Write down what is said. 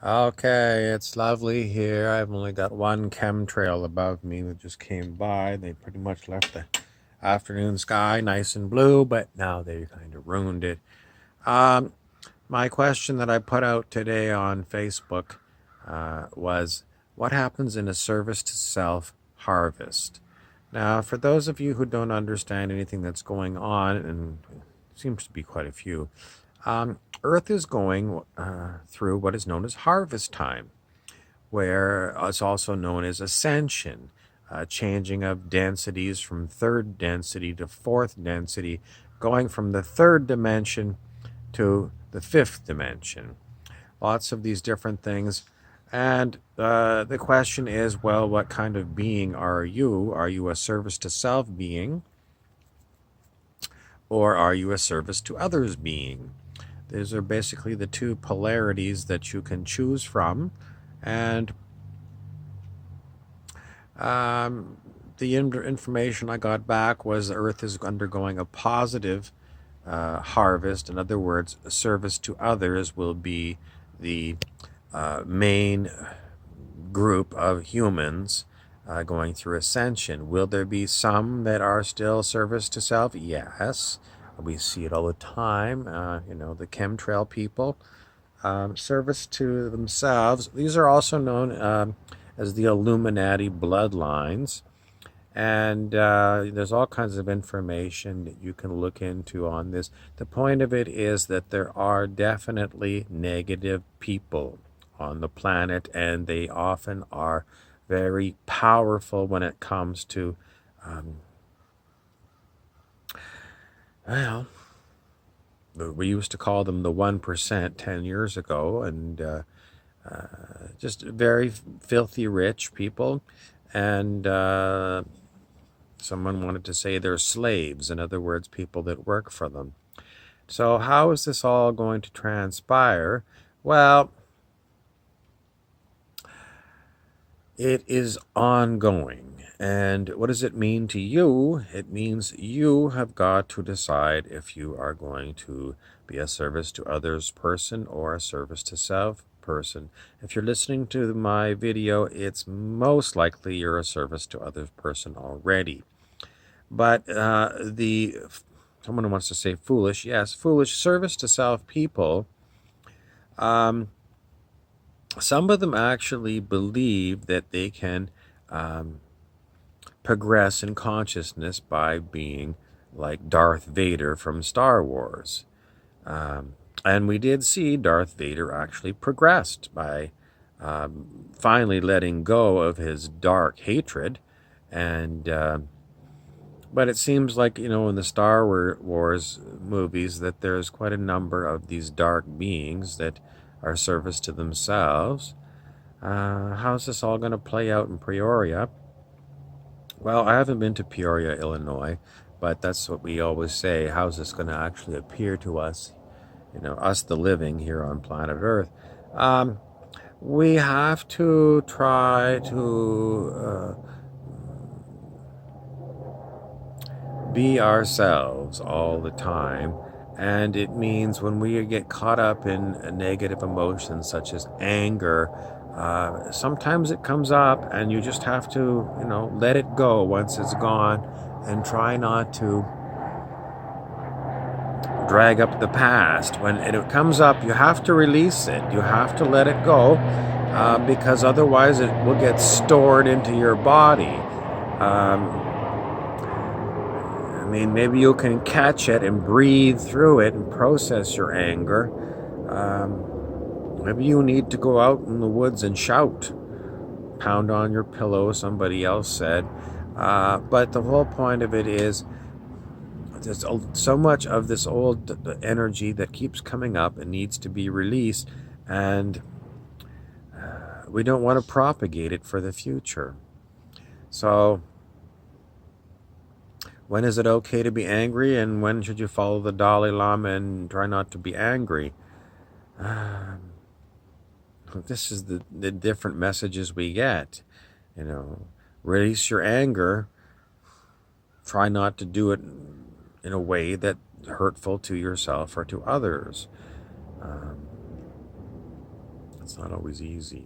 Okay, it's lovely here. I've only got one chemtrail above me that just came by. They pretty much left the afternoon sky nice and blue, but now they kind of ruined it. Um, my question that I put out today on Facebook was, what happens in a service to self harvest? Now, for those of you who don't understand anything that's going on, and it seems to be quite a few, Earth is going through what is known as harvest time, where it's also known as ascension, changing of densities from third density to fourth density, going from the third dimension to the fifth dimension. Lots of these different things. And the question is, well, what kind of being are you? Are you a service to self being, or are you a service to others being? These are basically the two polarities that you can choose from. And um, the information I got back was the Earth is undergoing a positive harvest. In other words, service to others will be the main group of humans going through ascension. Will there be some that are still service to self? Yes. We see it all the time. The chemtrail people, service to themselves. These are also known as the Illuminati bloodlines. And there's all kinds of information that you can look into on this. The point of it is that there are definitely negative people on the planet, and they often are very powerful when it comes to, um, well, we used to call them the 1% 10 years ago, and just very filthy rich people. And someone wanted to say they're slaves, in other words, people that work for them. So, how is this all going to transpire? Well, it is ongoing. And what does it mean to you? It means you have got to decide if you are going to be a service to others person or a service to self person. If you're listening to my video, it's most likely you're a service to others person already. But the someone wants to say foolish. Yes, foolish service to self people. Um, some of them actually believe that they can um, progress in consciousness by being like Darth Vader from Star Wars. And we did see Darth Vader actually progressed by finally letting go of his dark hatred. And but it seems like, in the Star Wars movies that there's quite a number of these dark beings that are service to themselves. How's this all going to play out in Peoria? Well, I haven't been to Peoria, Illinois, but that's what we always say. How's this going to actually appear to us, us the living here on planet Earth? Um, we have to try to be ourselves all the time. And it means when we get caught up in negative emotions such as anger, sometimes it comes up and you just have to, let it go once it's gone and try not to drag up the past. When it comes up, you have to release it. You have to let it go because otherwise it will get stored into your body. I mean, maybe you can catch it and breathe through it and process your anger. Maybe you need to go out in the woods and shout, pound on your pillow, somebody else said. But the whole point of it is there's so much of this old energy that keeps coming up and needs to be released, and we don't want to propagate it for the future. So, when is it okay to be angry, and when should you follow the Dalai Lama and try not to be angry? Um, this is the different messages we get. Release your anger. Try not to do it in a way that's hurtful to yourself or to others. It's not always easy.